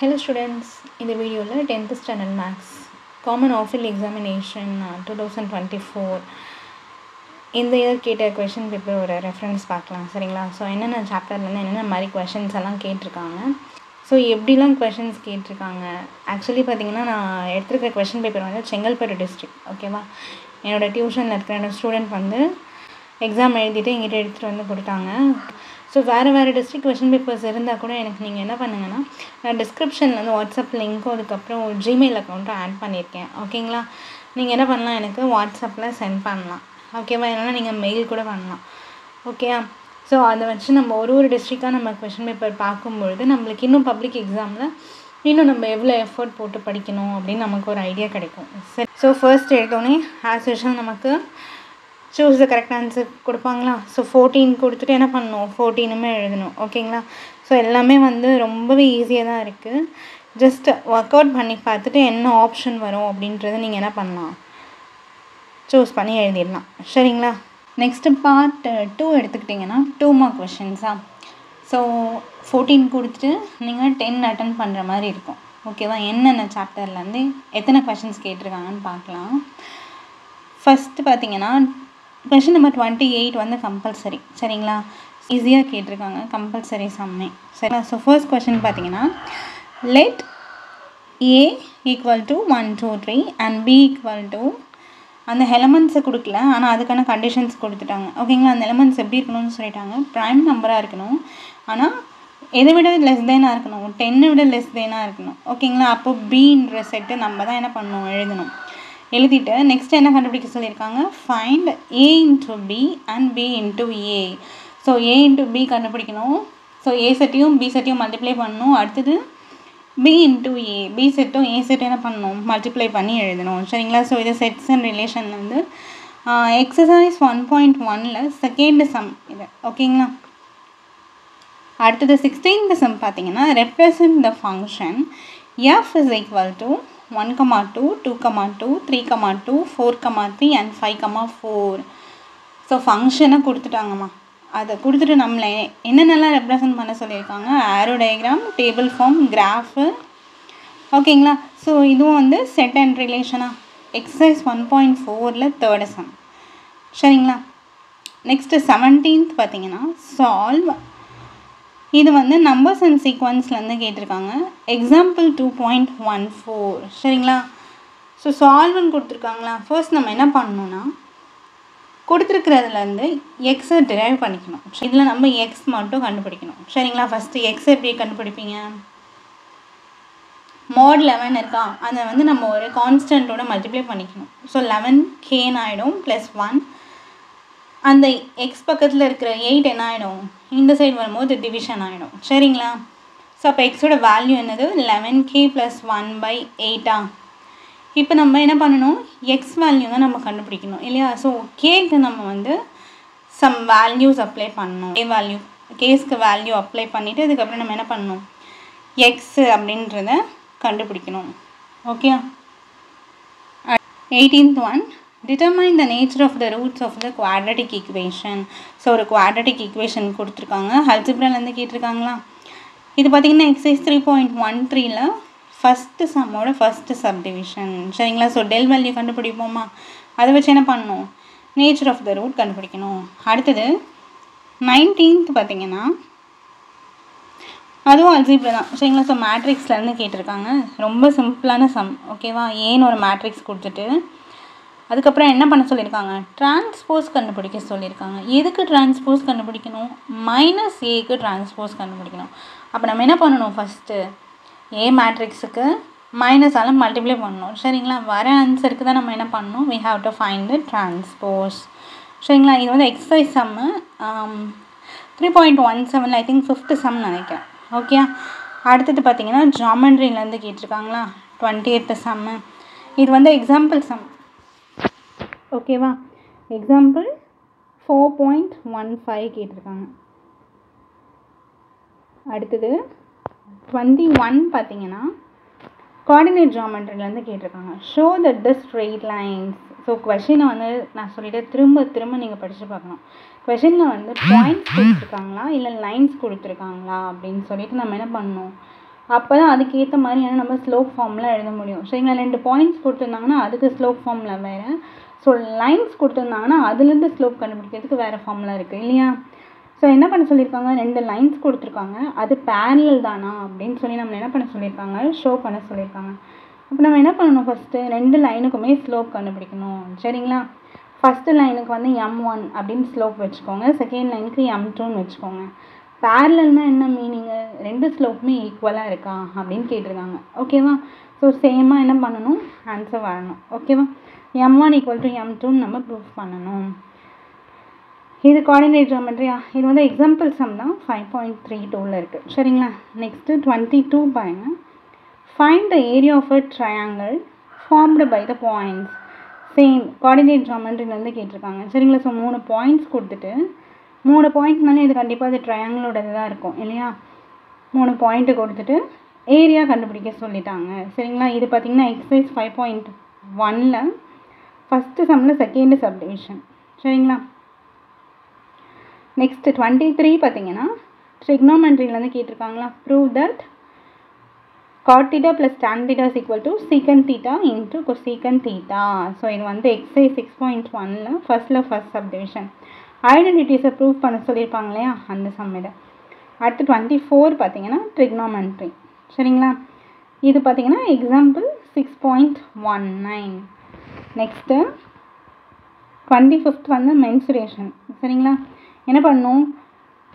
Hello students, in the video 10th standard maths common oral examination 2024 இந்த year கேட்ட question paper ஒரு reference பார்க்கலாம் சரிங்களா. ஸோ என்னென்ன சாப்டர்லேருந்து என்னென்ன மாதிரி கொஷின்ஸ் எல்லாம் கேட்டிருக்காங்க, ஸோ எப்படிலாம் கொஷின்ஸ் கேட்டிருக்காங்க. ஆக்சுவலி பார்த்தீங்கன்னா நான் எடுத்துருக்கிற கொஷின் பேப்பர் வந்து செங்கல்பட்டு டிஸ்ட்ரிக்ட் ஓகேவா. என்னோடய டியூஷனில் இருக்கிற என்னோடய ஸ்டூடெண்ட் வந்து எக்ஸாம் எழுதிட்டு எங்கிட்ட எடுத்துகிட்டு வந்து கொடுத்தாங்க. ஸோ வேறு டிஸ்ட்ரிக்ட் கொஷின் பேப்பர்ஸ் இருந்தால் கூட எனக்கு நீங்கள் என்ன பண்ணுங்கன்னா, நான் டிஸ்கிரிப்ஷனில் வந்து வாட்ஸ்அப் லிங்க்கும் அதுக்கப்புறம் ஒரு ஜிமெயில் அக்கௌண்ட்டும் ஆட் பண்ணியிருக்கேன் ஓகேங்களா. நீங்கள் என்ன பண்ணலாம், எனக்கு வாட்ஸ்அப்பில் சென்ட் பண்ணலாம் ஓகேவா, இல்லைனா நீங்கள் மெயில் கூட பண்ணலாம் ஓகே. ஸோ அதை வச்சு நம்ம ஒரு டிஸ்ட்ரிக்டாக நம்ம கொஷின் பேப்பர் பார்க்கும்பொழுது நம்மளுக்கு இன்னும் பப்ளிக் எக்ஸாமில் இன்னும் நம்ம எவ்வளோ எஃபர்ட் போட்டு படிக்கணும் அப்படின்னு நமக்கு ஒரு ஐடியா கிடைக்கும். சரி, ஸோ ஃபர்ஸ்ட் எடுத்தோடனே ஆஸ் யூஷுவல் நமக்கு சூஸ் த கரெக்ட் ஆன்சர் கொடுப்பாங்களா. ஸோ 14 கொடுத்துட்டு என்ன பண்ணணும், 14மே எழுதணும் ஓகேங்களா. ஸோ எல்லாமே வந்து ரொம்பவே ஈஸியாக தான் இருக்குது. ஜஸ்ட் ஒர்க் அவுட் பண்ணி பார்த்துட்டு என்ன ஆப்ஷன் வரும் அப்படின்றத நீங்கள் என்ன பண்ணலாம், சூஸ் பண்ணி எழுதிடலாம் சரிங்களா. நெக்ஸ்ட்டு பார்ட் 2 எடுத்துக்கிட்டிங்கன்னா 2 மார்க் கொஷின்ஸா. ஸோ 14 கொடுத்துட்டு நீங்கள் 10 அட்டன் பண்ணுற மாதிரி இருக்கும் ஓகேவா. என்னென்ன சாப்டர்லேருந்து எத்தனை கொஷின்ஸ் கேட்டிருக்காங்கன்னு பார்க்கலாம். ஃபஸ்ட்டு பார்த்தீங்கன்னா கொஷின் நம்பர் 28 வந்து கம்பல்சரி சரிங்களா. ஈஸியாக கேட்டிருக்காங்க, கம்பல்சரி சம்மே சரிங்களா. ஸோ ஃபர்ஸ்ட் கொஷின் பார்த்தீங்கன்னா, let A equal to 1 2 3 and B equal to, அந்த எலமெண்ட்ஸை கொடுக்கல ஆனால் அதுக்கான கண்டிஷன்ஸ் கொடுத்துட்டாங்க ஓகேங்களா. அந்த எலமெண்ட்ஸ் எப்படி இருக்கணும்னு சொல்லிட்டாங்க, ப்ரைம் நம்பராக இருக்கணும், ஆனால் எதை விட லெஸ் தேனாக இருக்கணும், 10 விட லெஸ் தேனாக இருக்கணும் ஓகேங்களா. அப்போ Bன்ற செட்டு நம்ம தான் என்ன பண்ணணும், எழுதணும். எழுதிட்டு நெக்ஸ்ட் என்ன கண்டுபிடிக்க சொல்லியிருக்காங்க, find A into B and B into A. So A into B கண்டுபிடிக்கணும். ஸோ A செட்டையும் B செட்டையும் மல்டிப்ளை பண்ணணும். அடுத்தது B into A, B செட்டும் A செட்டும் என்ன பண்ணணும், மல்டிப்ளை பண்ணி எழுதணும் சரிங்களா. ஸோ இது செட்ஸ் அண்ட் ரிலேஷன் வந்து எக்ஸசைஸ் 1.1ல் செகண்ட் சம் இது ஓகேங்களா. அடுத்தது 16th சம் பார்த்தீங்கன்னா, represent the function F is equal to 1, 2, 2, 2, 3, 2, 4, 3 and 5, 4. So ஃபங்க்ஷனை கொடுத்துட்டாங்கம்மா. அதை கொடுத்துட்டு நம்மளை என்னென்னலாம் ரெப்ரசன்ட் பண்ண சொல்லியிருக்காங்க, arrow diagram, table form, graph ஓகேங்களா. ஸோ இதுவும் வந்து செட் அண்ட் ரிலேஷனாக எக்ஸசைஸ் 1.4ல் தேர்டு சம் சரிங்களா. நெக்ஸ்ட்டு 17th பார்த்தீங்கன்னா, சால்வ். இது வந்து நம்பர்ஸ் அண்ட் சீக்வன்ஸ்லேருந்து கேட்டிருக்காங்க. எக்ஸாம்பிள் 2.14 சரிங்களா. ஸோ சால்வ்னு கொடுத்துருக்காங்களா. ஃபர்ஸ்ட் நம்ம என்ன பண்ணணும்னா, கொடுத்துருக்கிறதுலேருந்து எக்ஸை டிரைவ் பண்ணிக்கணும். இதில் நம்ம எக்ஸ் மட்டும் கண்டுபிடிக்கணும் சரிங்களா. ஃபஸ்ட்டு எக்ஸ் எப்படி கண்டுபிடிப்பீங்க, mod 11 இருக்கா, அதை வந்து நம்ம ஒரு கான்ஸ்டன்ட்டோட மல்டிப்ளை பண்ணிக்கணும். ஸோ 11Kன்னு ஆகிடும் ப்ளஸ் 1. அந்த எக்ஸ் பக்கத்தில் இருக்கிற 8 என்ன ஆகிடும், இந்த சைடு வரும்போது டிவிஷன் ஆகிடும் சரிங்களா. ஸோ அப்போ எக்ஸோட வேல்யூ என்னது, 11K ப்ளஸ் 1/8. இப்போ நம்ம என்ன பண்ணணும், எக்ஸ் வேல்யூ தான் நம்ம கண்டுபிடிக்கணும் இல்லையா. ஸோ கேக்கு நம்ம வந்து சம் வேல்யூஸ் அப்ளை பண்ணணும். கேஸ்க்கு வேல்யூ அப்ளை பண்ணிவிட்டு அதுக்கப்புறம் நம்ம என்ன பண்ணணும், எக்ஸ் அப்படின்றத கண்டுபிடிக்கணும் okay. 18th one, determine the nature of the roots of the quadratic equation. So ஒரு quadratic equation கொடுத்துருக்காங்க, அல்ஜிப்ராலேருந்து கேட்டிருக்காங்களா. இது பார்த்திங்கன்னா எக்ஸசைஸ் 3.13ல் ஃபஸ்ட்டு சம்மோட ஃபஸ்ட்டு சப்டிவிஷன் சரிங்களா. ஸோ டெல் வேல்யூ கண்டுபிடிப்போமா, அதை வச்சு என்ன பண்ணணும், நேச்சர் ஆஃப் த ரூட் கண்டுபிடிக்கணும். அடுத்தது 19th பார்த்திங்கன்னா அதுவும் அல்ஜிப்ரா தான் சரிங்களா. ஸோ மேட்ரிக்ஸ்லேருந்து கேட்டிருக்காங்க, ரொம்ப சிம்பிளான சம் ஓகேவா. ஏன்னு ஒரு மேட்ரிக்ஸ் கொடுத்துட்டு அதுக்கப்புறம் என்ன பண்ண சொல்லியிருக்காங்க, டிரான்ஸ்போஸ் கண்டுபிடிக்க சொல்லியிருக்காங்க. எதுக்கு டிரான்ஸ்போஸ் கண்டுபிடிக்கணும், -Aக்கு டிரான்ஸ்போஸ் கண்டுபிடிக்கணும். அப்போ நம்ம என்ன பண்ணணும், ஃபஸ்ட்டு A மேட்ரிக்ஸுக்கு மைனஸால் மல்டிப்ளை பண்ணணும் சரிங்களா. வர ஆன்சருக்கு தான் நம்ம என்ன பண்ணணும், we have to find the transpose சரிங்களா. இது வந்து exercise sum 3.17 I think 5th sum நினைக்கிறேன் ஓகே. அடுத்தது பார்த்தீங்கன்னா ஜாமெண்ட்ரிலேருந்து கேட்டிருக்காங்களா 20th சம்மு. இது வந்து எக்ஸாம்பிள் சம் ஓகேவா. எக்ஸாம்பிள் 4.15 கேட்டிருக்காங்க. அடுத்தது 21 பார்த்தீங்கன்னா கோஆர்டினேட் ஜாமெண்ட்ரிலேருந்து கேட்டிருக்காங்க, show that the straight lines. So கொஷினை வந்து நான் சொல்லிவிட்டு திரும்ப நீங்கள் படித்து பார்க்கணும். கொஷினில் வந்து பாயிண்ட்ஸ் கொடுத்துருக்காங்களா இல்லை லைன்ஸ் கொடுத்துருக்காங்களா அப்படின்னு சொல்லிட்டு நம்ம என்ன பண்ணணும், அப்போ தான் அதுக்கேற்ற மாதிரியான நம்ம ஸ்லோப் ஃபார்ம்லாம் எழுத முடியும். சரிங்களா? 2 பாயிண்ட்ஸ் கொடுத்துருந்தாங்கன்னா அதுக்கு ஸ்லோப் ஃபார்முலா வேறு. ஸோ லைன்ஸ் கொடுத்துருந்தாங்கன்னா அதுலேருந்து ஸ்லோப் கண்டுபிடிக்கிறதுக்கு வேறு ஃபார்முலா இருக்குது இல்லையா? ஸோ என்ன பண்ண சொல்லியிருக்காங்க, 2 லைன்ஸ் கொடுத்துருக்காங்க, அது பேரலல் தானா அப்படின்னு சொல்லி நம்ம என்ன பண்ண சொல்லியிருக்காங்க, ஷோ பண்ண சொல்லியிருக்காங்க. அப்போ நம்ம என்ன பண்ணணும், ஃபஸ்ட்டு 2 லைனுக்குமே ஸ்லோப் கண்டுபிடிக்கணும். சரிங்களா? ஃபஸ்ட்டு லைனுக்கு வந்து M1 அப்படின்னு ஸ்லோப் வச்சுக்கோங்க, செகண்ட் லைனுக்கு M2ன்னு வச்சுக்கோங்க. பேரலல்னால் என்ன மீனிங்கு, 2 ஸ்லோப்புமே ஈக்குவலாக இருக்கா அப்படின்னு கேட்டிருக்காங்க. ஓகேவா? ஸோ சேமாக என்ன பண்ணணும், ஆன்சர் வரணும். ஓகேவா? M1 = M2ன்னு நம்ம ப்ரூஃப் பண்ணணும். இது கோஆர்டினேட் ஜியோமெட்ரியா, இது வந்து எக்ஸாம்பிள் சம் தான், 5.32ல் இருக்குது. சரிங்களா? நெக்ஸ்ட்டு 22 பாருங்கள். Find the area of a triangle formed by the points. Same coordinate ஜியோமெட்ரிலேருந்து கேட்டிருக்காங்க. சரிங்களா? ஸோ 3 பாயிண்ட்ஸ் கொடுத்துட்டு 3 பாயிண்ட்னாலே இது கண்டிப்பாக அது ட்ரையாங்கிளோடது தான் இருக்கும் இல்லையா? 3 பாயிண்ட்டு கொடுத்துட்டு ஏரியா கண்டுபிடிக்க சொல்லிட்டாங்க. சரிங்களா? இது பார்த்திங்கன்னா எக்ஸசைஸ் 5.1ல் ஃபஸ்ட்டு சம்மில் செகண்டு சப்டிவிஷன். சரிங்களா? நெக்ஸ்ட்டு 23 பார்த்திங்கன்னா ட்ரிக்னோமெட்ரிலேருந்து கேட்டிருக்காங்களா, prove that cot theta plus tan theta is equal to secant theta into cosecant theta. So இது வந்து எக்ஸசைஸ் 6.1ல் ஃபஸ்ட் சப்டிவிஷன். ஐடென்டிட்டிஸை ப்ரூவ் பண்ண சொல்லியிருப்பாங்க இல்லையா, அந்த சம் இது. அடுத்து 24 பார்த்திங்கன்னா ட்ரிக்னோமெட்ரி. சரிங்களா? இது பார்த்திங்கன்னா எக்ஸாம்பிள் 6.19. நெக்ஸ்ட்டு 25th வந்து மென்சுரேஷன். சரிங்களா? என்ன பண்ணணும்,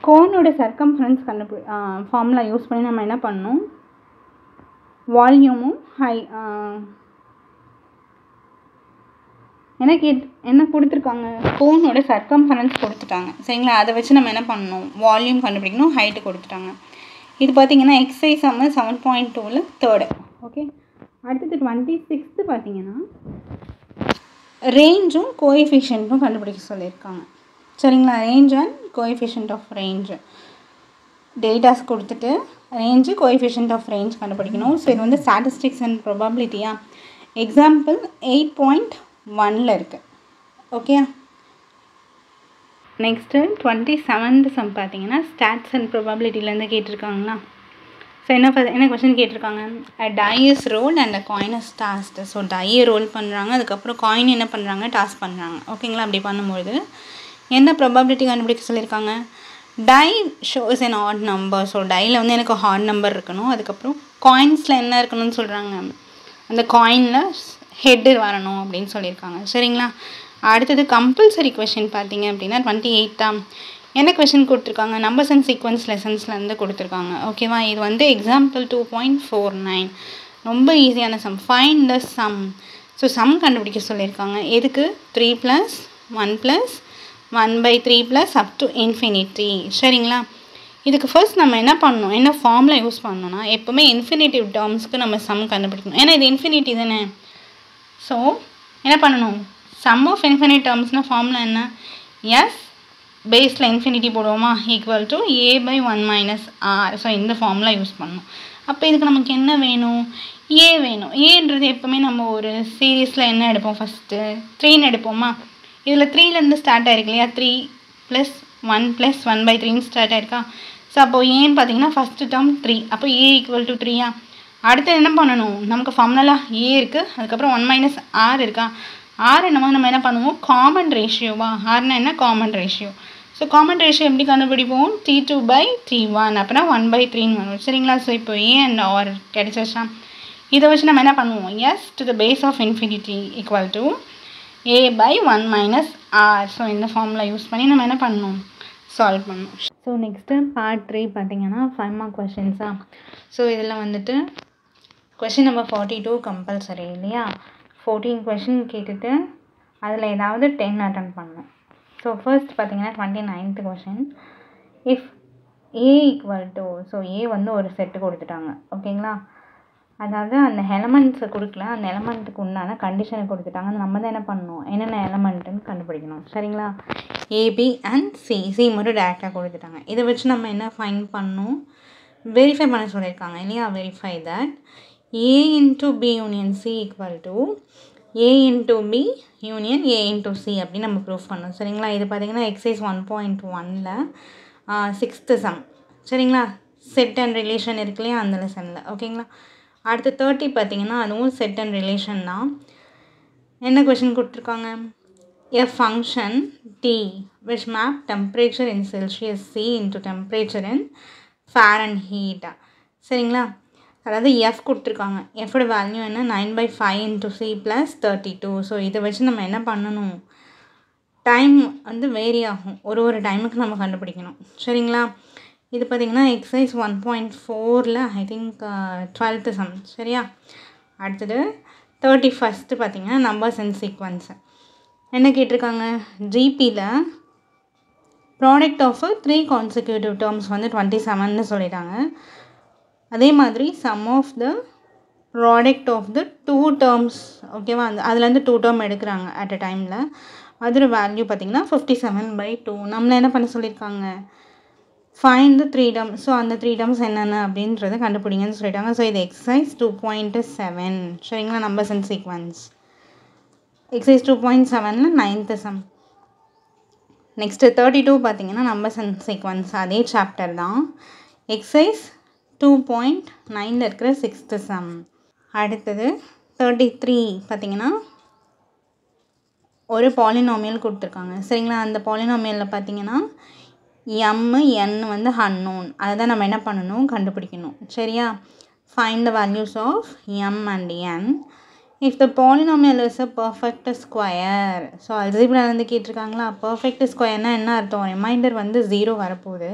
கோனோட சர்க்கம்ஃபரன்ஸ் ஃபார்முலா யூஸ் பண்ணி நம்ம என்ன பண்ணணும், வால்யூமும் என்ன கொடுத்துருக்காங்க, கோனோட சர்க்கம்ஃபரன்ஸ் கொடுத்துட்டாங்க. சரிங்களா? அதை வச்சு நம்ம என்ன பண்ணணும், வால்யூம் கண்டுபிடிக்கணும், ஹைட்டு கொடுத்துட்டாங்க. இது பார்த்திங்கன்னா எக்ஸசைஸ் சம்மு 7.2ல் தேர்டு. ஓகே. அடுத்தது 26th பார்த்திங்கன்னா ரேஞ்சும் கோஎஃபிஷியன்ட்டும் கண்டுபிடிக்க சொல்லியிருக்காங்க. சரிங்களா? Range and coefficient of range datas கொடுத்துட்டு ரேஞ்சு கோஎஃபிஷியன்ட் ஆஃப் ரேஞ்ச் கண்டுபிடிக்கணும். ஸோ இது வந்து ஸ்டாட்டிஸ்டிக்ஸ் அண்ட் ப்ரொபபிலிட்டியா, எக்ஸாம்பிள் 8.1ல் இருக்குது. ஓகே. நெக்ஸ்ட்டு 27th சம் பார்த்தீங்கன்னா ஸ்டாட்ஸ் அண்ட் ப்ரொபபிலிட்டிலேருந்து கேட்டிருக்காங்களா. ஸோ என்ன கொஸ்டின் கேட்டிருக்காங்க, die is roll and coin is tossed. So டையை ரோல் பண்ணுறாங்க, அதுக்கப்புறம் காயின் என்ன பண்ணுறாங்க, டாஸ் பண்ணுறாங்க. ஓகேங்களா? அப்படி பண்ணும்போது என்ன ப்ரொபபிலிட்டி கண்டுபிடிக்க சொல்லியிருக்காங்க, die shows an odd number. So டையில் வந்து எனக்கு ஹாட் நம்பர் இருக்கணும், அதுக்கப்புறம் காயின்ஸில் என்ன இருக்கணும்னு சொல்கிறாங்க, அந்த காயினில் ஹெட்டு வரணும் அப்படின்னு சொல்லியிருக்காங்க. சரிங்களா? அடுத்தது கம்பல்சரி கொஷின் பார்த்தீங்க அப்படின்னா 28 என்ன கொஷின் கொடுத்துருக்காங்க, நம்பர்ஸ் அண்ட் சீக்வன்ஸ் லெசன்ஸ்லேருந்து கொடுத்துருக்காங்க. ஓகேவா? இது வந்து எக்ஸாம்பிள் 2.49 ரொம்ப ஈஸியான sum. Find the sum. So sum கண்டுபிடிக்க சொல்லியிருக்காங்க. எதுக்கு, 3 + 1 + 1/3 + up to infinity. சரிங்களா? இதுக்கு ஃபர்ஸ்ட் நம்ம என்ன பண்ணணும், என்ன ஃபார்முலா யூஸ் பண்ணணும்னா, எப்போவுமே இன்ஃபினிட்டிவ் டேர்ம்ஸ்க்கு நம்ம சம் கண்டுபிடிக்கணும். ஏன்னா இது இன்ஃபினிட்டி தானே. ஸோ என்ன பண்ணணும், சம் ஆஃப் இன்ஃபினிட் டேர்ம்ஸ்னால் ஃபார்முலா என்ன, எஸ் பேஸில் இன்ஃபினிட்டி போடுவோமா, equal to a/1 - r. So இந்த ஃபார்முலா யூஸ் பண்ணணும். அப்போ இதுக்கு நமக்கு என்ன வேணும், ஏ வேணும். ஏன்றது எப்போவுமே நம்ம ஒரு சீரீஸில் என்ன எடுப்போம், ஃபஸ்ட்டு 3ன்னு எடுப்போமா. இதில் 3லேருந்து ஸ்டார்ட் ஆகிருக்கு இல்லையா, 3 + 1 + 1/3 ஸ்டார்ட் ஆகிருக்கா. ஸோ அப்போது ஏன்னு பார்த்தீங்கன்னா ஃபஸ்ட்டு டேர்ம் 3, அப்போ a = 3. அடுத்து என்ன பண்ணணும், நமக்கு ஃபார்முலா ஏ இருக்குது, அதுக்கப்புறம் 1 - r இருக்கா. ஆர் என்னமோ நம்ம என்ன பண்ணுவோம், காமன் ரேஷியோவா, ஆர்னா என்ன, common ratio. So common ratio எப்படி கண்டுபிடிப்போம், T2/T1, அப்போனா 1/3 வரும். சரிங்களா? ஸோ இப்போ ஏ அண்ட் ஆர் கிடைச்சிச்சா. இதை வச்சு நம்ம என்ன பண்ணுவோம், S to the base of infinity equal to a/1 - r. So இந்த ஃபார்முலா யூஸ் பண்ணி நம்ம என்ன பண்ணணும், சால்வ் பண்ணணும். ஸோ நெக்ஸ்ட்டு பார்ட் 3 பார்த்தீங்கன்னா 5 மார்க் கொஷின்ஸா. ஸோ இதில் வந்துட்டு கொஷின் நம்பர் 42 கம்பல்சரி இல்லையா. 14 கொஷின் கேட்டுட்டு அதில் ஏதாவது 10 அட்டன் பண்ணணும். ஸோ ஃபர்ஸ்ட் பார்த்தீங்கன்னா 29th question, if A equal to, so A வந்து ஒரு செட்டு கொடுத்துட்டாங்க. ஓகேங்களா? அதாவது அந்த எலமெண்ட்ஸை கொடுக்கல, அந்த எலமெண்ட்டுக்கு உண்டான கண்டிஷனை கொடுத்துட்டாங்க. நம்ம தான் என்ன பண்ணணும், என்னென்ன எலமெண்ட்டுன்னு கண்டுபிடிக்கணும். சரிங்களா? ஏபி அண்ட் சி மட்டும் டேரெக்டாக கொடுத்துட்டாங்க. இதை வச்சு நம்ம என்ன ஃபைண்ட் பண்ணணும், வெரிஃபை பண்ண சொல்லியிருக்காங்க இல்லையா. Verify that A into B union C equal to A into B union A into C அப்படின்னு நம்ம ப்ரூஃப் பண்ணோம். சரிங்களா? இது பார்த்தீங்கன்னா எக்ஸசைஸ் 1.1ல் 6th சம். சரிங்களா? செட் அண்ட் ரிலேஷன் இருக்கு இல்லையா அந்த லெசனில். ஓகேங்களா. அடுத்து 30 பார்த்தீங்கன்னா அதுவும் செட் அண்ட் ரிலேஷன் தான். என்ன கொஷின் கொடுத்துருக்காங்க? A function T which map temperature in Celsius C into temperature in Fahrenheit. சரிங்களா. அதாவது F கொடுத்துருக்காங்க. Fோட வேல்யூ என்ன? 9/5 into C plus 32. ஸோ இதை வச்சு நம்ம என்ன பண்ணணும்? டைம் வந்து வேரி ஆகும், ஒரு டைமுக்கு நம்ம கண்டுபிடிக்கணும். சரிங்களா. இது பார்த்திங்கன்னா எக்ஸசைஸ் 1.4ல் ஐ திங்க் 12th சம். சரியா. அடுத்தது 31st பார்த்திங்கன்னா நம்பர்ஸ் அண்ட் சீக்வன்ஸு. என்ன கேட்டிருக்காங்க? ஜிபியில் ப்ராடக்ட் ஆஃப் 3 கான்சிக்யூட்டிவ் டேர்ம்ஸ் வந்து 27ன்னு சொல்லிட்டாங்க. அதே மாதிரி sum of the product of the 2 terms, ஓகேவா, அதுலேருந்து 2 டேர்ம் எடுக்கிறாங்க அட் அ டைமில். அதோட வேல்யூ பார்த்திங்கன்னா 57/2. நம்மளை என்ன பண்ண சொல்லியிருக்காங்க? Find the 3 term. ஸோ அந்த 3 டேர்ம்ஸ் என்னென்ன அப்படின்றத கண்டுபிடிங்கன்னு சொல்லிட்டாங்க. ஸோ இது எக்ஸசைஸ் 2.7. சரிங்களா. நம்பர்ஸ் அண்ட் சீக்வன்ஸ் எக்ஸசைஸ் 2.7ல் 9th சம். நெக்ஸ்ட்டு 32 பார்த்திங்கன்னா நம்பர்ஸ் அண்ட் சீக்வன்ஸ், அதே சாப்டர் தான். எக்ஸசைஸ் 2.9ல் இருக்கிற 6th சம். அடுத்தது 33 பார்த்திங்கன்னா ஒரு பாலினாமியல் கொடுத்துருக்காங்க. சரிங்களா. அந்த பாலினாமியலில் பார்த்திங்கன்னா n வந்து அன்னோன், அதை தான் நம்ம என்ன பண்ணணும்? கண்டுபிடிக்கணும். சரியா. Find the values of m and n if the polynomial is a perfect square. So அல்ஜிப்ரால வந்து கேட்டிருக்காங்களா? பர்ஃபெக்ட் ஸ்கொயர்னால் என்ன அர்த்தம்? ரிமைண்டர் வந்து 0 வரப்போகுது.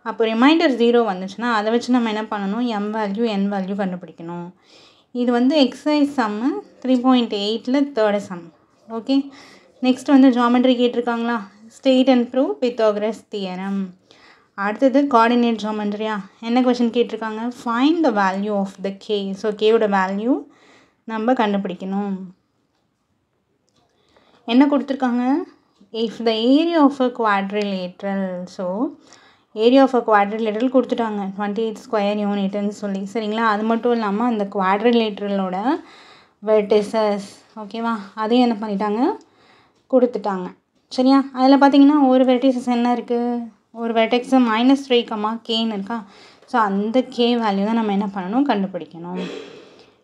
அப்போ ரிமைண்டர் 0 வந்துச்சுன்னா அதை வச்சு நம்ம என்ன பண்ணணும்? m வேல்யூ n வேல்யூ கண்டுபிடிக்கணும். இது வந்து எக்ஸசைஸ் சம்மு 3.8ல் 3rd சம். ஓகே. நெக்ஸ்ட் வந்து ஜாமெட்ரி கேட்டிருக்காங்களா? State and prove Pythagoras theorem. அடுத்தது கோஆர்டினேட் ஜாமெட்ரியா. என்ன கொஷின் கேட்டிருக்காங்க? Find the value of the K. So கேவோட வேல்யூ நம்ம கண்டுபிடிக்கணும். என்ன கொடுத்துருக்காங்க? If the area of a quadrilateral. So area of a quadrilateral கொடுத்துட்டாங்க 28 ஸ்கொயர் யூனிட்னு சொல்லி. சரிங்களா. அது மட்டும் இல்லாமல் அந்த குவாட்ரிலேட்ரலோட வெர்டிசஸ், ஓகேவா, அதையும் என்ன பண்ணிட்டாங்க? கொடுத்துட்டாங்க. சரியா. அதில் பார்த்தீங்கன்னா ஒரு வெர்டிசஸ் என்ன இருக்குது? ஒரு வெர்டெக்ஸு -3, கேன்னு இருக்கா. ஸோ அந்த கே வேல்யூ தான் நம்ம என்ன பண்ணணும்? கண்டுபிடிக்கணும்.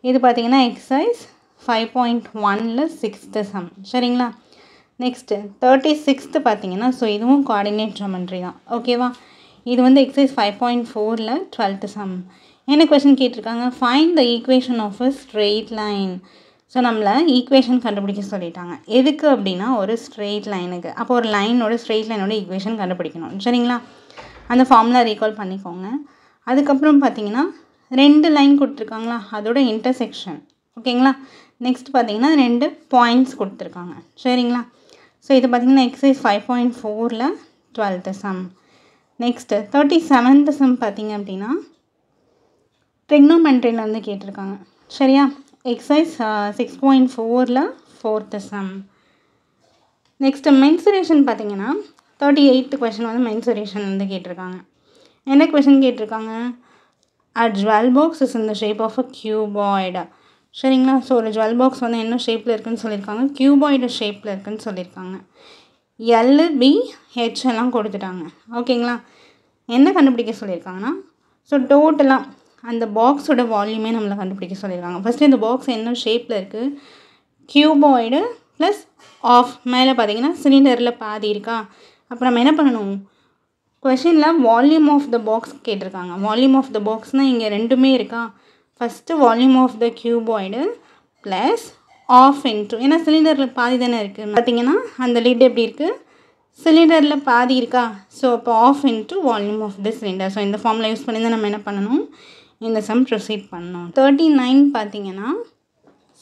இது பார்த்திங்கன்னா எக்ஸசைஸ் 5.1ல் 6th சம். சரிங்களா. நெக்ஸ்ட்டு 36th பார்த்திங்கன்னா ஸோ இதுவும் கோஆர்டினேட் ஜாமெட்ரி தான். ஓகேவா. இது வந்து எக்ஸசைஸ் 5.4ல் 12th சம். என்ன கொஷின் கேட்டிருக்காங்க? Find the equation of a straight line. So நம்மளை ஈக்குவேஷன் கண்டுபிடிக்க சொல்லிட்டாங்க. எதுக்கு அப்படின்னா ஒரு ஸ்ட்ரெயிட் லைனுக்கு. அப்போ ஒரு லைனோட ஸ்ட்ரெயிட் லைனோட ஈக்குவேஷன் கண்டுபிடிக்கணும். சரிங்களா. அந்த ஃபார்முலா ரீகால் பண்ணிக்கோங்க. அதுக்கப்புறம் பார்த்தீங்கன்னா 2 லைன் கொடுத்துருக்காங்களா, அதோட இன்டர்செக்ஷன். ஓகேங்களா. நெக்ஸ்ட் பார்த்தீங்கன்னா 2 பாயிண்ட்ஸ் கொடுத்துருக்காங்க. சரிங்களா. ஸோ இது பார்த்திங்கன்னா எக்ஸசைஸ் 5.4ல் 12th sum. Next 37th sum பார்த்திங்க அப்படின்னா ட்ரிக்னோமெட்ரியில் வந்து கேட்டிருக்காங்க. சரியா. எக்ஸசைஸ் 6.4ல் 4th சம். நெக்ஸ்ட்டு மென்சுரேஷன் பார்த்திங்கன்னா 38th கொஷின் வந்து மென்சுரேஷன் வந்து கேட்டிருக்காங்க. என்ன கொஷின் கேட்டிருக்காங்க? A jewel box is in the shape of a cuboid. சரிங்களா. ஸோ ஒரு ஜுவல் பாக்ஸ் வந்து என்ன ஷேப்பில் இருக்குதுன்னு சொல்லியிருக்காங்க? கியூபாய்டு ஷேப்பில் இருக்குதுன்னு சொல்லியிருக்காங்க. எல், பி, ஹெச் எல்லாம் கொடுத்துட்டாங்க. ஓகேங்களா. என்ன கண்டுபிடிக்க சொல்லியிருக்காங்கன்னா ஸோ டோட்டலாக அந்த பாக்ஸோட வால்யூமே நம்மளை கண்டுபிடிக்க சொல்லியிருக்காங்க. ஃபஸ்ட்டு இந்த பாக்ஸ் என்ன ஷேப்பில் இருக்குது? Cuboid plus half. மேலே பார்த்தீங்கன்னா சிலிண்டரில் பாதி இருக்கா. அப்போ நம்ம என்ன பண்ணணும்? கொஷினில் வால்யூம் ஆஃப் த பாக்ஸ் கேட்டிருக்காங்க. வால்யூம் ஆஃப் த பாக்ஸ்னால் இங்கே ரெண்டுமே இருக்கா. First volume of the cuboid plus half into, ஏன்னா சிலிண்டரில் பாதி தானே இருக்குது. பார்த்தீங்கன்னா அந்த லிட் எப்படி இருக்குது? சிலிண்டரில் பாதி இருக்கா. ஸோ அப்போ half into volume of the cylinder. So இந்த ஃபார்மில் யூஸ் பண்ணி தான் நம்ம என்ன பண்ணணும்? இந்த சம் ப்ரொசீட் பண்ணணும். 39 பார்த்தீங்கன்னா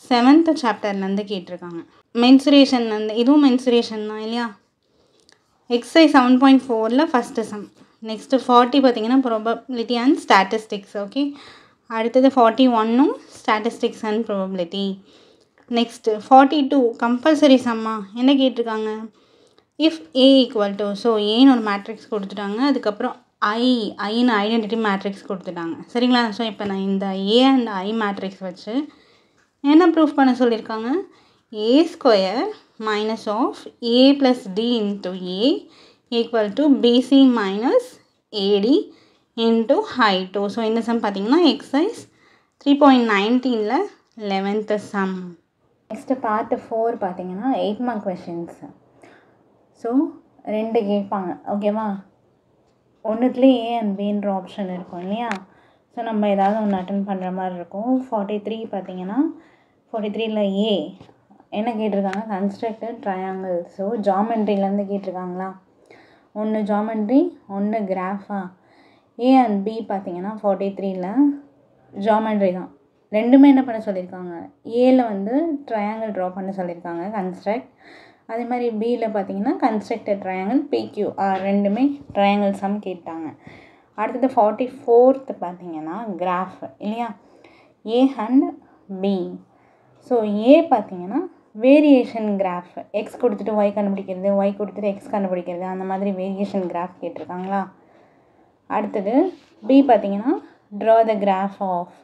7th சாப்டர்லேருந்து கேட்டிருக்காங்க. மென்சுரேஷன் வந்து இதுவும் மென்சுரேஷன் தான் இல்லையா. எக்ஸசைஸ் 7.4ல் ஃபஸ்ட்டு சம். நெக்ஸ்ட்டு 40 பார்த்தீங்கன்னா ப்ராபபிலிட்டி அண்ட் ஸ்டாட்டிஸ்டிக்ஸ். ஓகே. அடுத்தது 41ம் statistics and probability. Next 42 compulsory சம்மா. என்ன கேட்டிருக்காங்க? If A equal to, so ஏன்னு ஒரு மேட்ரிக்ஸ் கொடுத்துட்டாங்க. அதுக்கப்புறம் ஐன்னு ஐடென்டிட்டி மேட்ரிக்ஸ் கொடுத்துட்டாங்க. சரிங்களா. ஸோ இப்போ நான் இந்த ஏ அண்ட் ஐ மேட்ரிக்ஸ் வச்சு என்ன ப்ரூஃப் பண்ண சொல்லியிருக்காங்க? A square minus of A plus D into A equal to BC minus AD into height. So இந்த சம் பார்த்தீங்கன்னா எக்ஸசைஸ் 3.19ல் 11th சம். நெக்ஸ்ட்டு பார்ட் 4 பார்த்தீங்கன்னா 8 மார்க் கொஷின்ஸ். ஸோ 2 கேட்பாங்க, ஓகேவா? ஒன்றுத்துலேயே ஏ அண்ட் பின்ற ஆப்ஷன் இருக்கும் இல்லையா? ஸோ நம்ம ஏதாவது ஒன்று அட்டன் பண்ணுற மாதிரி இருக்கும். 43 பார்த்தீங்கன்னா 43ல் ஏ என்ன கேட்டிருக்காங்க? Constructed triangle. ஸோ ஜாமெண்ட்ரிலேருந்து கேட்டிருக்காங்களா? ஒன்று ஜாமெண்ட்ரி, ஒன்று கிராஃபா. ஏ அண்ட் பி பார்த்தீங்கன்னா 43ல் ஜாமெண்ட்ரி தான். ரெண்டுமே என்ன பண்ண சொல்லியிருக்காங்க? ஏல வந்து ட்ரையாங்கிள் ட்ரா பண்ண சொல்லியிருக்காங்க, கன்ஸ்ட்ரக்ட். அதே மாதிரி பியில் பார்த்தீங்கன்னா கன்ஸ்ட்ரக்டட் ட்ரையாங்கிள் PQR, ரெண்டுமே ட்ரையாங்கிள் சம் கேட்டாங்க. அடுத்தது 44th பார்த்தீங்கன்னா கிராஃப் இல்லையா? A and B. So A பார்த்தீங்கன்னா வேரியேஷன் கிராஃப், எக்ஸ் கொடுத்துட்டு ஒய் கண்டுபிடிக்கிறது, ஒய் கொடுத்துட்டு எக்ஸ் கண்டுபிடிக்கிறது, அந்த மாதிரி வேரியேஷன் கிராஃப் கேட்டிருக்காங்களா? அடுத்தது பி பார்த்தீங்கன்னா draw the graph of.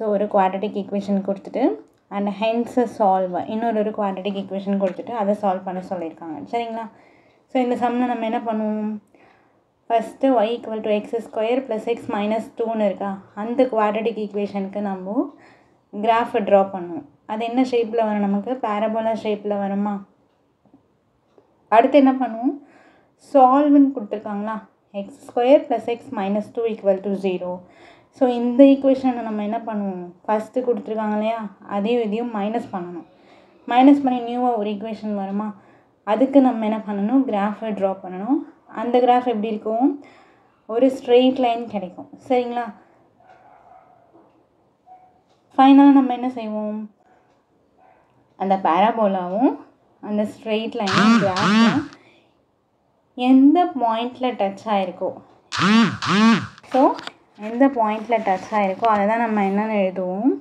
So ஒரு குவாட்ரட்டிக் ஈக்குவேஷன் கொடுத்துட்டு அண்ட் ஹென்ஸ் சால்வ், இன்னொரு குவாட்ரட்டிக் ஈக்குவேஷன் கொடுத்துட்டு அதை சால்வ் பண்ண சொல்லியிருக்காங்க, சரிங்களா? ஸோ இந்த சம்மில் நம்ம என்ன பண்ணுவோம்? ஃபஸ்ட்டு y = x² + x - 2ன்னு இருக்கா? அந்த குவாட்ரட்டிக் ஈக்குவேஷனுக்கு நம்ம கிராஃப் ட்ரா பண்ணுவோம். அது என்ன ஷேப்பில் வரும்? நமக்கு பேரபோலா ஷேப்பில் வருமா? அடுத்து என்ன பண்ணுவோம்? சால்வ்னு கொடுத்துருக்காங்களா? x² + x - 2 = 0. ஸோ இந்த ஈக்குவேஷனை நம்ம என்ன பண்ணுவோம்? ஃபஸ்ட்டு கொடுத்துருக்காங்க இல்லையா? அதையும் இதையும் மைனஸ் பண்ணணும். மைனஸ் பண்ணி நியூவாக ஒரு ஈக்குவேஷன் வருமா? அதுக்கு நம்ம என்ன பண்ணணும்? கிராஃபை ட்ரா பண்ணணும். அந்த கிராஃப் எப்படி இருக்கும்? ஒரு ஸ்ட்ரெயிட் லைன் கிடைக்கும், சரிங்களா? ஃபைனலாக நம்ம என்ன செய்வோம்? அந்த பேராபோலாவும் அந்த ஸ்ட்ரெயிட் லைனும் கிராஃபில் எந்த பாயிண்டில் டச் ஆகிருக்கோ, ஸோ எந்த பாயிண்டில் டச் ஆகிருக்கோ அதை தான் நம்ம என்னென்னு எழுதுவோம்?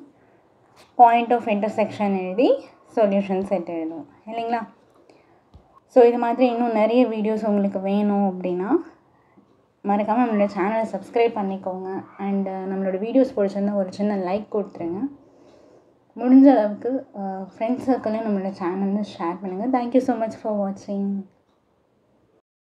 பாயிண்ட் ஆஃப் இன்டர்செக்ஷன் எழுதி சொல்யூஷன் செட் எழுதுவோம், இல்லைங்களா? ஸோ இது மாதிரி இன்னும் நிறைய வீடியோஸ் உங்களுக்கு வேணும் அப்படின்னா மறக்காமல் நம்மளோட சேனலை சப்ஸ்கிரைப் பண்ணிக்கோங்க. அண்டு நம்மளோட வீடியோஸ் பிடிச்சிருந்தா ஒரு சின்ன லைக் கொடுத்துருங்க. முடிஞ்ச அளவுக்கு ஃப்ரெண்ட்ஸ் சர்க்கிளையும் நம்மளோட சேனலில் ஷேர் பண்ணுங்கள். தேங்க்யூ ஸோ மச் ஃபார் வாட்சிங்.